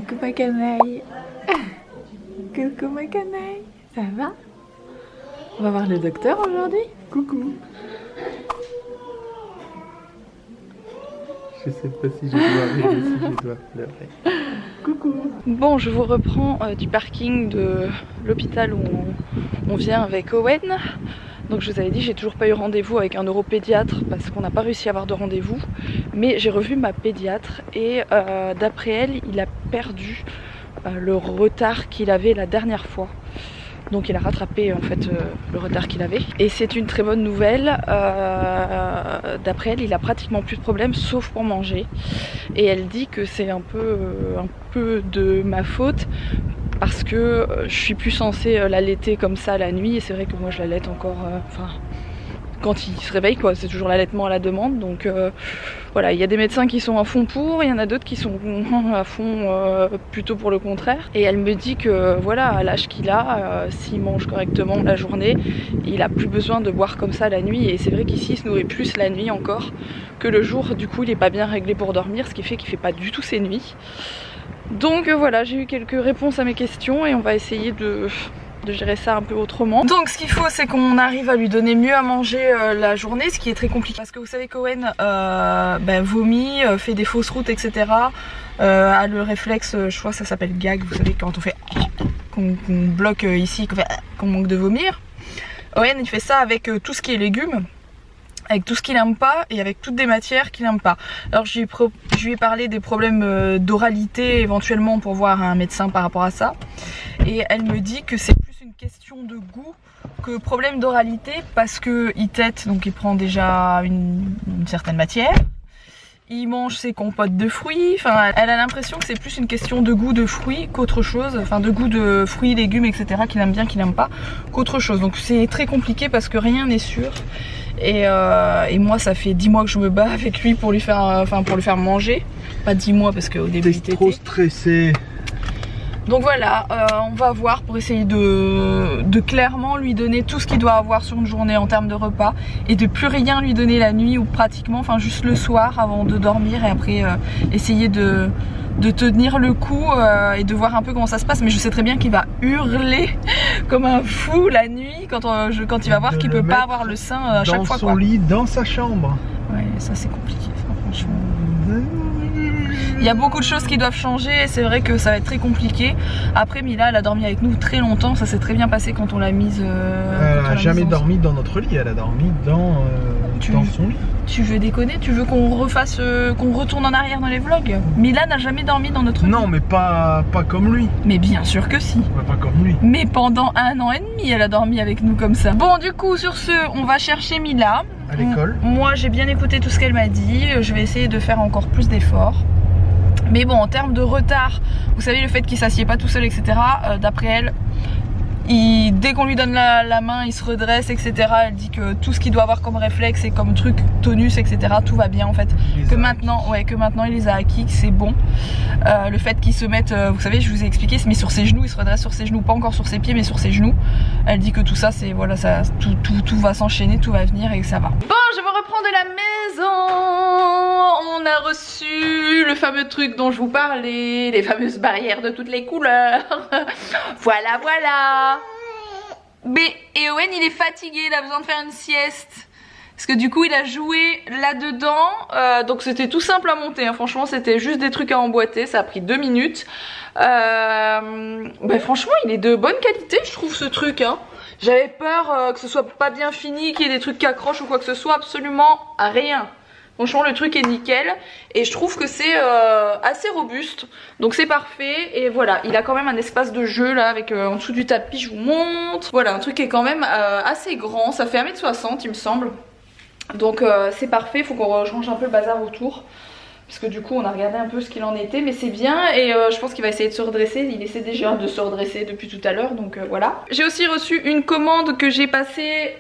Coucou ma canaille. Coucou ma canaille. Ça va? On va voir le docteur aujourd'hui. Coucou. Je sais pas si je dois rire, si je dois pleurer. Coucou. Bon, je vous reprends du parking de l'hôpital où on vient avec Owen. Donc je vous avais dit, j'ai toujours pas eu rendez-vous avec un neuropédiatre parce qu'on n'a pas réussi à avoir de rendez-vous. Mais j'ai revu ma pédiatre et d'après elle, il a perdu le retard qu'il avait la dernière fois. Donc il a rattrapé en fait le retard qu'il avait. Et c'est une très bonne nouvelle. D'après elle, il a pratiquement plus de problèmes sauf pour manger. Et elle dit que c'est un peu de ma faute. Parce que je suis plus censée l'allaiter comme ça la nuit et c'est vrai que moi je l'allaite encore quand il se réveille quoi, c'est toujours l'allaitement à la demande donc voilà, il y a des médecins qui sont à fond pour, il y en a d'autres qui sont à fond plutôt pour le contraire et elle me dit que voilà, à l'âge qu'il a, s'il mange correctement la journée, il a plus besoin de boire comme ça la nuit et c'est vrai qu'ici il se nourrit plus la nuit encore que le jour, du coup il est pas bien réglé pour dormir, ce qui fait qu'il fait pas du tout ses nuits. Donc voilà, j'ai eu quelques réponses à mes questions et on va essayer de gérer ça un peu autrement. Donc ce qu'il faut c'est qu'on arrive à lui donner mieux à manger la journée, ce qui est très compliqué parce que vous savez qu'Owen vomit, fait des fausses routes etc. A le réflexe, je crois que ça s'appelle gag, vous savez quand on fait qu'on bloque ici, qu'on manque de vomir. Owen il fait ça avec tout ce qui est légumes, avec tout ce qu'il aime pas et avec toutes des matières qu'il aime pas. Alors je lui ai parlé des problèmes d'oralité éventuellement pour voir un médecin par rapport à ça. Et elle me dit que c'est plus une question de goût que problème d'oralité parce que il tète, donc il prend déjà une certaine matière. Il mange ses compotes de fruits, enfin elle a l'impression que c'est plus une question de goût de fruits qu'autre chose, enfin de goût de fruits, légumes etc. qu'il aime bien, qu'il aime pas, qu'autre chose. Donc c'est très compliqué parce que rien n'est sûr. Et moi ça fait 10 mois que je me bats avec lui pour lui faire, pour le faire manger. Pas 10 mois parce qu'au début j'étais trop stressé. Donc voilà, on va voir pour essayer de clairement lui donner tout ce qu'il doit avoir sur une journée en termes de repas et de plus rien lui donner la nuit ou pratiquement, enfin juste le soir avant de dormir et après essayer de tenir le coup et de voir un peu comment ça se passe. Mais je sais très bien qu'il va hurler comme un fou la nuit quand il va voir qu'il peut pas avoir le sein à chaque fois. Dans son lit, dans sa chambre. Ouais, ça c'est compliqué, ça, franchement. Il y a beaucoup de choses qui doivent changer et c'est vrai que ça va être très compliqué. Après Mila elle a dormi avec nous très longtemps, ça s'est très bien passé quand on l'a mise. Elle n'a jamais dormi dans notre lit, elle a dormi dans son lit. Tu veux déconner? Tu veux qu'on refasse, qu'on retourne en arrière dans les vlogs? Mila n'a jamais dormi dans notre lit. Non mais pas comme lui. Mais bien sûr que si. Ouais, pas comme lui. Mais pendant 1 an et demi elle a dormi avec nous comme ça. Bon du coup sur ce on va chercher Mila. À l'école. Moi j'ai bien écouté tout ce qu'elle m'a dit, je vais essayer de faire encore plus d'efforts. Mais bon en termes de retard, vous savez le fait qu'il s'assied pas tout seul etc. D'après elle, dès qu'on lui donne la main il se redresse etc. Elle dit que tout ce qu'il doit avoir comme réflexe et comme truc tonus etc. tout va bien en fait. Que maintenant il les a acquis, que c'est bon. Le fait qu'il se mette, vous savez je vous ai expliqué, il se met sur ses genoux, il se redresse sur ses genoux, pas encore sur ses pieds mais sur ses genoux. Elle dit que tout ça c'est voilà, ça, tout va s'enchaîner, tout va venir et que ça va. Bon je me reprends de la maison. On a reçu le fameux truc dont je vous parlais, les fameuses barrières de toutes les couleurs. Voilà. Mais et Owen il est fatigué, il a besoin de faire une sieste. Parce que du coup il a joué là-dedans, donc c'était tout simple à monter, hein. Franchement c'était juste des trucs à emboîter, ça a pris 2 minutes. Franchement il est de bonne qualité je trouve ce truc, hein. J'avais peur que ce soit pas bien fini, qu'il y ait des trucs qui accrochent ou quoi que ce soit, absolument rien. Franchement le truc est nickel et je trouve que c'est assez robuste, donc c'est parfait. Et voilà, il a quand même un espace de jeu là avec en dessous du tapis, je vous montre. Voilà, un truc qui est quand même assez grand, ça fait 1m60 il me semble. Donc c'est parfait, il faut qu'on change un peu le bazar autour. Parce que du coup on a regardé un peu ce qu'il en était, mais c'est bien. Et je pense qu'il va essayer de se redresser. Il essaie déjà de se redresser depuis tout à l'heure, donc voilà. J'ai aussi reçu une commande que j'ai passée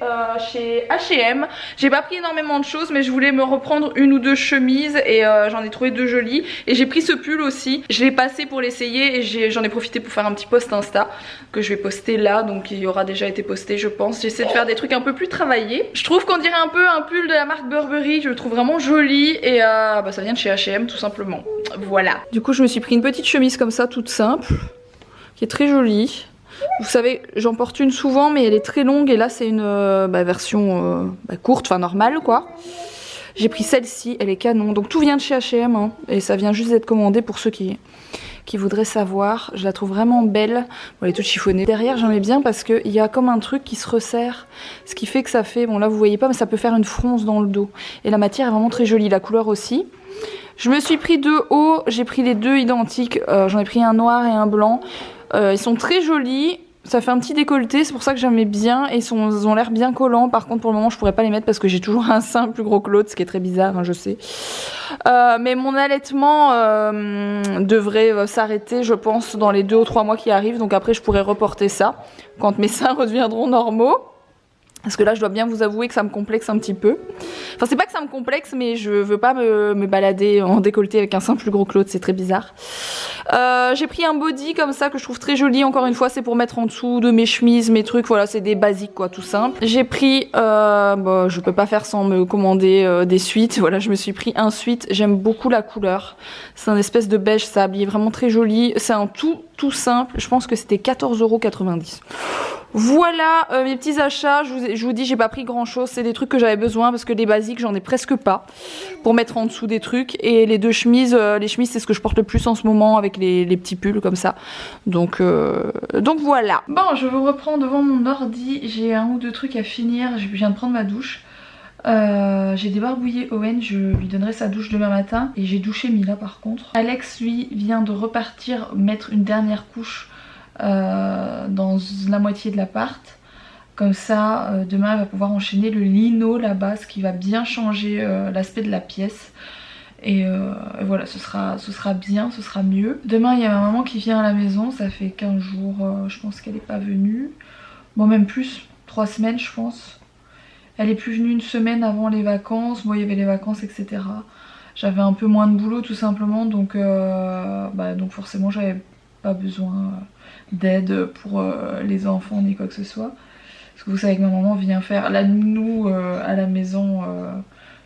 chez H&M. J'ai pas pris énormément de choses, mais je voulais me reprendre 1 ou 2 chemises. Et j'en ai trouvé 2 jolies. Et j'ai pris ce pull aussi. Je l'ai passé pour l'essayer et j'en ai profité pour faire un petit post Insta que je vais poster là. Donc il aura déjà été posté je pense. J'essaie de faire des trucs un peu plus travaillés. Je trouve qu'on dirait un peu un pull de la marque Burberry. Je le trouve vraiment joli. Et ça vient de chez H&M. H&M tout simplement. Voilà. Du coup je me suis pris une petite chemise comme ça toute simple, qui est très jolie. Vous savez, j'en porte une souvent mais elle est très longue et là c'est une version courte, enfin normale quoi. J'ai pris celle-ci, elle est canon. Donc tout vient de chez H&M hein, et ça vient juste d'être commandé pour ceux qui voudraient savoir. Je la trouve vraiment belle. Bon, elle est toute chiffonnée. Derrière j'en ai bien parce qu'il y a comme un truc qui se resserre. Ce qui fait que ça fait, bon là vous voyez pas mais ça peut faire une fronce dans le dos. Et la matière est vraiment très jolie, la couleur aussi. Je me suis pris 2 hauts, j'ai pris les 2 identiques. J'en ai pris un noir et un blanc. Ils sont très jolis. Ça fait un petit décolleté, c'est pour ça que j'aimais bien et ils ont l'air bien collants. Par contre pour le moment je pourrais pas les mettre parce que j'ai toujours un sein plus gros que l'autre, ce qui est très bizarre hein, je sais. Mais mon allaitement devrait s'arrêter je pense dans les 2 ou 3 mois qui arrivent. Donc après je pourrais reporter ça quand mes seins redeviendront normaux. Parce que là je dois bien vous avouer que ça me complexe un petit peu. Enfin c'est pas que ça me complexe mais je veux pas me balader en décolleté avec un sein plus gros que l'autre, c'est très bizarre. J'ai pris un body comme ça que je trouve très joli, encore une fois c'est pour mettre en dessous de mes chemises, mes trucs, voilà c'est des basiques quoi, tout simple. J'ai pris, je peux pas faire sans me commander des suites, voilà je me suis pris un suite, j'aime beaucoup la couleur. C'est un espèce de beige sable, il est vraiment très joli, c'est un tout simple, je pense que c'était 14,90 €. Voilà mes petits achats, je vous dis j'ai pas pris grand chose, c'est des trucs que j'avais besoin parce que les basiques j'en ai presque pas pour mettre en dessous des trucs et les 2 chemises, les chemises c'est ce que je porte le plus en ce moment avec les petits pulls comme ça, donc voilà. Bon je vous reprends devant mon ordi, j'ai 1 ou 2 trucs à finir, je viens de prendre ma douche. J'ai débarbouillé Owen, je lui donnerai sa douche demain matin et j'ai douché Mila par contre. Alex lui vient de repartir mettre une dernière couche dans la moitié de l'appart. Comme ça demain elle va pouvoir enchaîner le lino là-bas, ce qui va bien changer l'aspect de la pièce. Et voilà, ce sera bien, ce sera mieux. Demain il y a ma maman qui vient à la maison, ça fait 15 jours je pense qu'elle n'est pas venue. Bon même plus, 3 semaines je pense. Elle est plus venue une semaine avant les vacances, bon il y avait les vacances etc. J'avais un peu moins de boulot tout simplement donc forcément j'avais pas besoin d'aide pour les enfants ni quoi que ce soit. Parce que vous savez que ma maman vient faire la nounou à la maison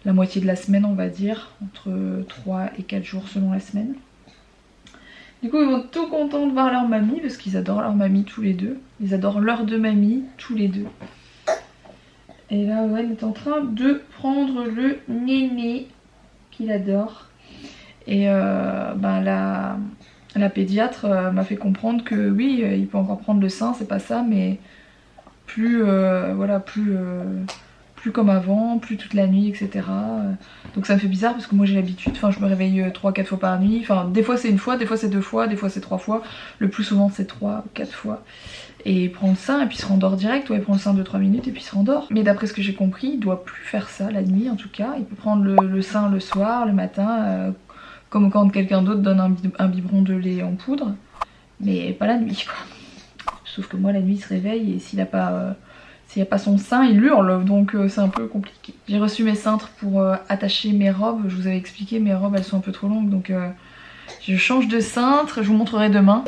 la moitié de la semaine on va dire, entre 3 et 4 jours selon la semaine. Du coup ils vont tout contents de voir leur mamie parce qu'ils adorent leur mamie tous les deux. Ils adorent leurs 2 mamies tous les deux. Et là Owen est en train de prendre le néné qu'il adore. Et la pédiatre m'a fait comprendre que oui il peut encore prendre le sein, c'est pas ça, mais plus plus comme avant, plus toute la nuit etc. Donc ça me fait bizarre parce que moi j'ai l'habitude, enfin je me réveille 3-4 fois par nuit, enfin des fois c'est 1 fois, des fois c'est 2 fois, des fois c'est 3 fois, le plus souvent c'est 3 ou 4 fois. Et il prend le sein et puis il se rendort direct, ouais il prend le sein 2-3 minutes et puis il se rendort. Mais d'après ce que j'ai compris il doit plus faire ça la nuit en tout cas, il peut prendre le sein le soir, le matin, comme quand quelqu'un d'autre donne un biberon de lait en poudre, mais pas la nuit quoi. Sauf que moi la nuit il se réveille et s'il a pas son sein il hurle, donc c'est un peu compliqué. J'ai reçu mes cintres pour attacher mes robes, je vous avais expliqué mes robes elles sont un peu trop longues donc je change de cintre, je vous montrerai demain.